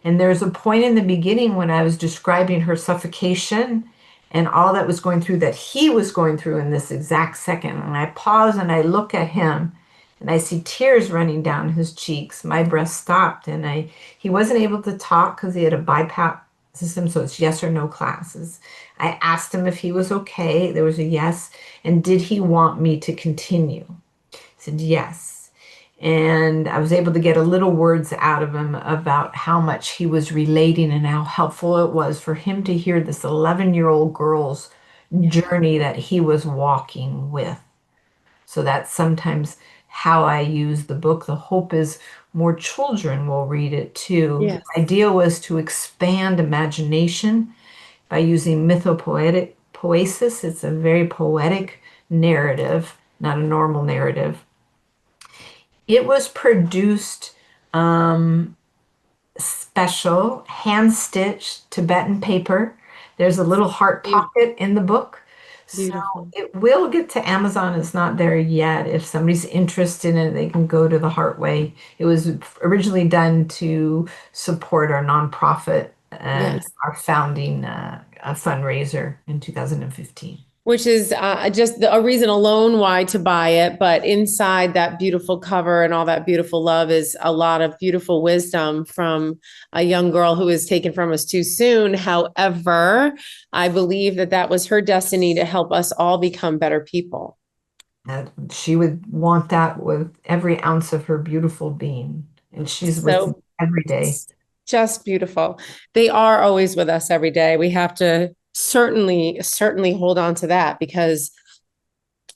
And there's a point in the beginning when I was describing her suffocation and all that was going through that he was going through in this exact second. And I pause and I look at him and I see tears running down his cheeks. My breath stopped and he wasn't able to talk because he had a BiPAP system, so it's yes or no classes. I asked him if he was okay. There was a yes. And did he want me to continue? He said yes. And I was able to get a little words out of him about how much he was relating and how helpful it was for him to hear this 11-year-old girl's journey that he was walking with. So that's sometimes how I use the book. The hope is more children will read it too. Yes. The idea was to expand imagination by using mythopoetic poesis. It's a very poetic narrative, not a normal narrative. It was produced special, hand stitched Tibetan paper. There's a little heart Beautiful. pocket in the book. So Beautiful. it will get to Amazon. It's not there yet. If somebody's interested in it, they can go to the HeartWay. It was originally done to support our nonprofit and Yes. our founding a fundraiser in 2015. Which is just a reason alone why to buy it. But inside that beautiful cover and all that beautiful love is a lot of beautiful wisdom from a young girl who was taken from us too soon. However, I believe that that was her destiny to help us all become better people. And she would want that with every ounce of her beautiful being. And she's with me So every day. just beautiful. They are always with us every day. We have to certainly hold on to that, because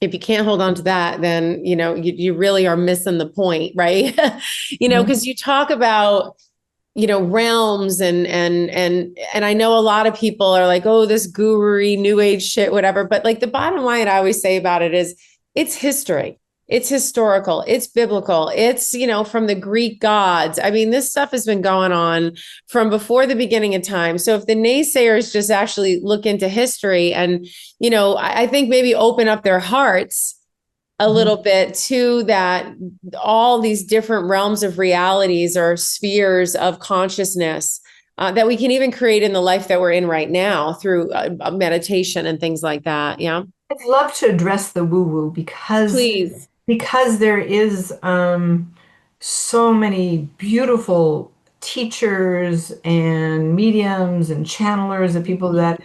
if you can't hold on to that, then you really are missing the point, right? Mhm. Because you talk about realms and I know a lot of people are like, oh, this guru new age shit, whatever, but like the bottom line I always say about it is it's history. It's historical, it's biblical, it's from the Greek gods. I mean, this stuff has been going on from before the beginning of time. So if the naysayers just actually look into history and I think maybe open up their hearts a Mhm. little bit to that, all these different realms of realities or spheres of consciousness that we can even create in the life that we're in right now through meditation and things like that. Yeah. I'd love to address the woo-woo Please. because there is so many beautiful teachers and mediums and channelers and people that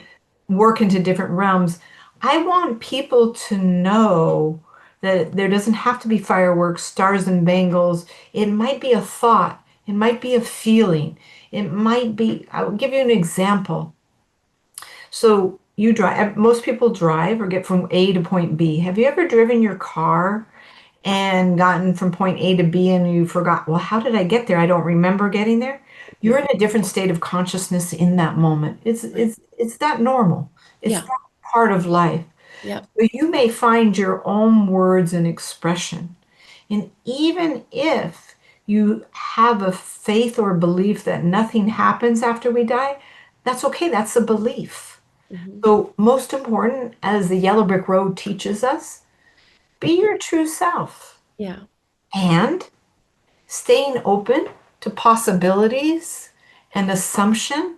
work into different realms. I want people to know that there doesn't have to be fireworks, stars and bangles. It might be a thought. It might be a feeling. It might be, I'll give you an example. So you drive, most people drive or get from A to point B. Have you ever driven your car and gotten from point A to B and you forgot, well, how did I get there? I don't remember getting there. You're Yeah. in a different state of consciousness in that moment. It's that normal. It's Yeah. that part of life. Yeah. So you may find your own words and expression. And even if you have a faith or belief that nothing happens after we die, that's okay. That's a belief. Mhm. So, most important, as the Yellow Brick Road teaches us, be your true self Yeah. and staying open to possibilities and assumption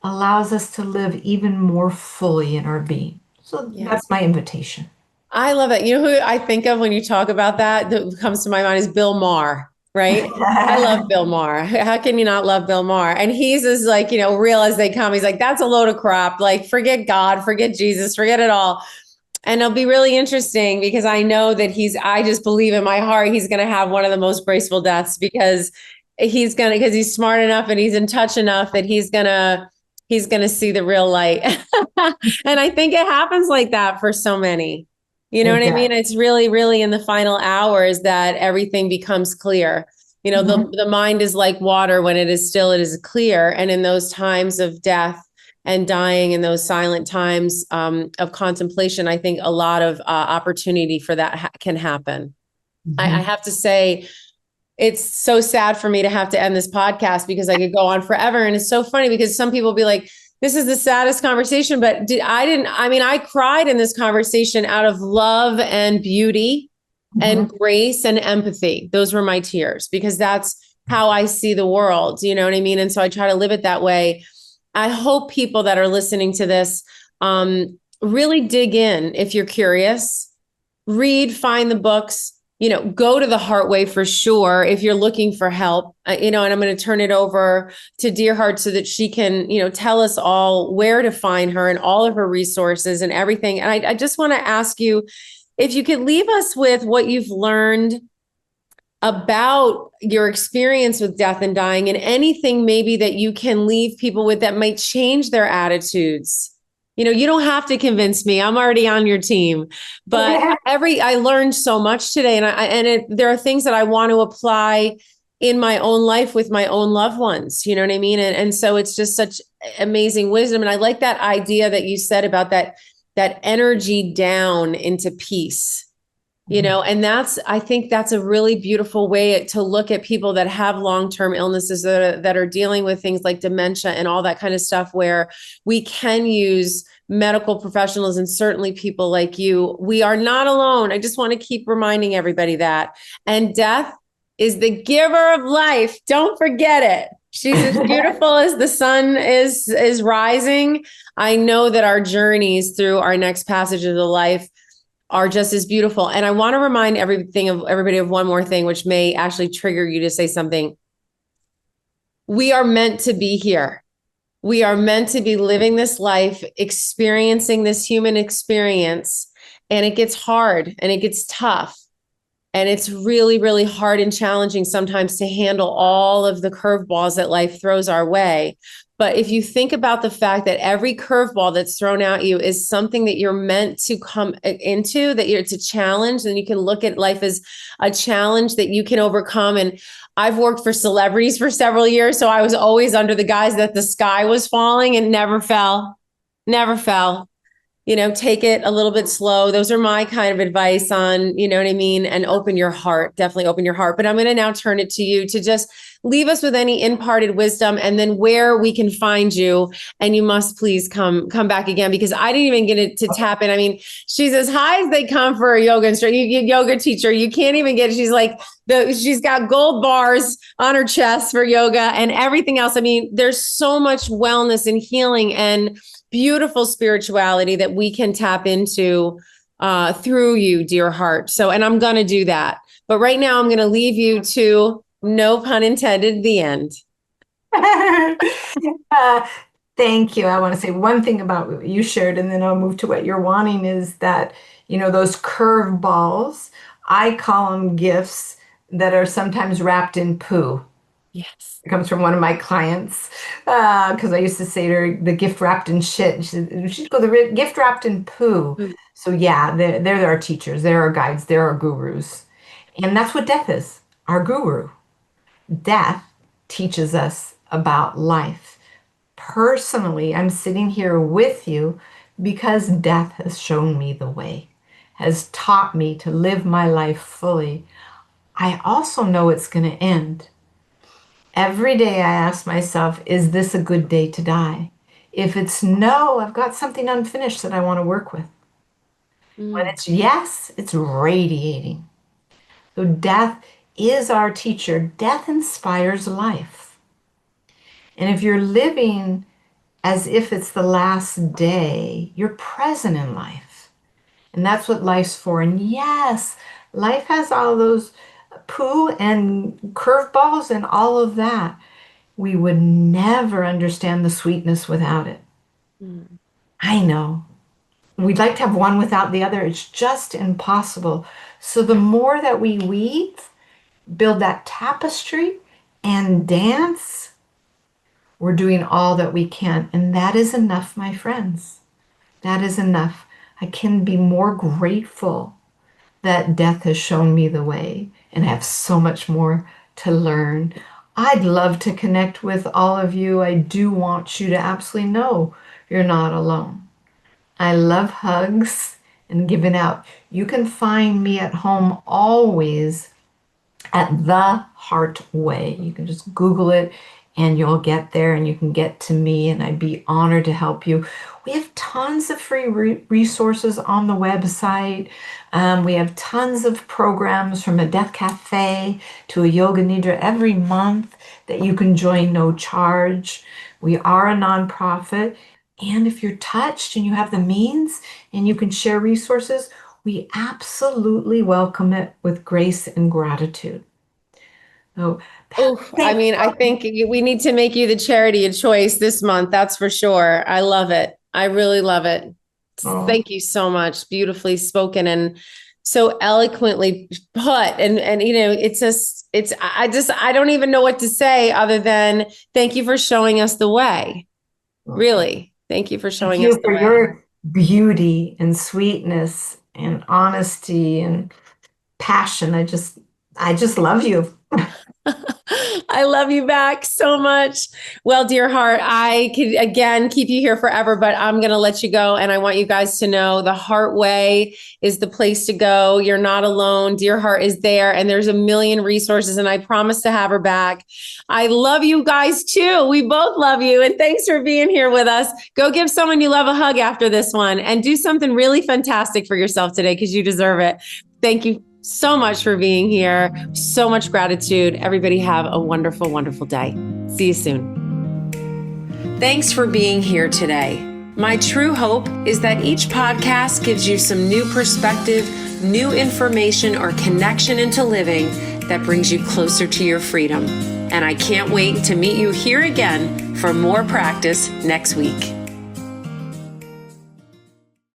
allows us to live even more fully in our being. So Yeah. that's my invitation. I love it. You know who I think of when you talk about that, that comes to my mind is Bill Maher, right? I love Bill Maher. How can you not love Bill Maher? And he's as like, real as they come. He's like, that's a load of crap. Like, forget God, forget Jesus, forget it all. And it'll be really interesting because I know that I just believe in my heart, he's going to have one of the most graceful deaths because because he's smart enough and he's in touch enough that he's going to see the real light. And I think it happens like that for so many. You know It what I mean? does. It's really, really in the final hours that everything becomes clear. Mhm. The mind is like water when it is still, it is clear. And in those times of death and dying, in those silent times of contemplation, I think a lot of opportunity for that can happen. I Mhm. have to say, it's so sad for me to have to end this podcast because I could go on forever. And it's so funny because some people be like, this is the saddest conversation, but I cried in this conversation out of love and beauty and Mhm. grace and empathy. Those were my tears because that's how I see the world. You know what I mean? And so I try to live it that way. I hope people that are listening to this really dig in if you're curious, read, find the books, go to the HeartWay for sure if you're looking for help, and I'm going to turn it over to Deerheart so that she can, tell us all where to find her and all of her resources and everything. And I just want to ask you if you could leave us with what you've learned about your experience with death and dying and anything maybe that you can leave people with that might change their attitudes. You don't have to convince me. I'm already on your team. But I learned so much today there are things that I want to apply in my own life with my own loved ones. You know what I mean? And so it's just such amazing wisdom. And I like that idea that you said about that energy down into peace. And I think that's a really beautiful way to look at people that have long-term illnesses that are dealing with things like dementia and all that kind of stuff, where we can use medical professionals and certainly people like you. We are not alone. I just want to keep reminding everybody that. And death is the giver of life. Don't forget it. She's as beautiful as the sun is rising. I know that our journeys through our next passage of the life are just as beautiful. And I want to remind everybody of one more thing, which may actually trigger you to say something. We are meant to be here. We are meant to be living this life, experiencing this human experience. And it gets hard and it gets tough. And it's really, really hard and challenging sometimes to handle all of the curveballs that life throws our way. But if you think about the fact that every curveball that's thrown at you is something that you're meant to come into, it's a challenge, then you can look at life as a challenge that you can overcome. And I've worked for celebrities for several years, so I was always under the guise that the sky was falling and never fell, never fell. Take it a little bit slow. Those are my kind of advice on, you know what I mean? And open your heart, definitely open your heart. But I'm going to now turn it to you to just leave us with any imparted wisdom and then where we can find you. And you must please come back again because I didn't even get it to tap in. I mean, she's as high as they come for a yoga instructor, yoga teacher. You can't even get it. She's like she's got gold bars on her chest for yoga and everything else. I mean, there's so much wellness and healing and beautiful spirituality that we can tap into through you, Deerheart. So, and I'm going to do that. But right now, I'm going to leave you to, no pun intended, the end. Uh, Thank you. I want to say one thing about what you shared, and then I'll move to what you're wanting is that, those curve balls, I call them gifts that are sometimes wrapped in poo. Yes. It comes from one of my clients because I used to say to her, the gift wrapped in shit. She'd go, the gift wrapped in poo. So yeah, they're our teachers. They're our guides. They're our gurus. And that's what death is, our guru. Death teaches us about life. Personally, I'm sitting here with you because death has shown me the way, has taught me to live my life fully. I also know it's going to end. Every day I ask myself, is this a good day to die? If it's no, I've got something unfinished that I want to work with. When Mm. it's yes, it's radiating. So death is our teacher. Death inspires life. And if you're living as if it's the last day. You're present in life. And that's what life's for. And yes, life has all those poo and curveballs and all of that. We would never understand the sweetness without it. Mm. I know. We'd like to have one without the other. It's just impossible. So the more that we weave, build that tapestry and dance, we're doing all that we can. And that is enough, my friends. That is enough. I can be more grateful that death has shown me the way and have so much more to learn. I'd love to connect with all of you. I do want you to absolutely know you're not alone. I love hugs and giving out. You can find me at home always at the HeartWay. You can just Google it and you'll get there and you can get to me, and I'd be honored to help you. We have tons of free resources on the website. We have tons of programs, from a death cafe to a Yoga Nidra every month that you can join no charge. We are a nonprofit. And if you're touched and you have the means and you can share resources, we absolutely welcome it with grace and gratitude. So, Oh, I mean, I think we need to make you the charity of choice this month. That's for sure. I love it. I really love it. Thank you so much. Beautifully spoken and so eloquently put. And you know, I don't even know what to say other than thank you for showing us the way. Really. Thank you for showing us the way. Your beauty and sweetness and honesty and passion. I just love you. I love you back so much. Well, Deerheart, I could again keep you here forever, but I'm going to let you go. And I want you guys to know the HeartWay is the place to go. You're not alone. Deerheart is there, and there's a million resources, and I promise to have her back. I love you guys too. We both love you. And thanks for being here with us. Go give someone you love a hug after this one and do something really fantastic for yourself today, because you deserve it. Thank you so much for being here. So much gratitude. Everybody have a wonderful, wonderful day. See you soon. Thanks for being here today. My true hope is that each podcast gives you some new perspective, new information, or connection into living that brings you closer to your freedom. And I can't wait to meet you here again for more practice next week.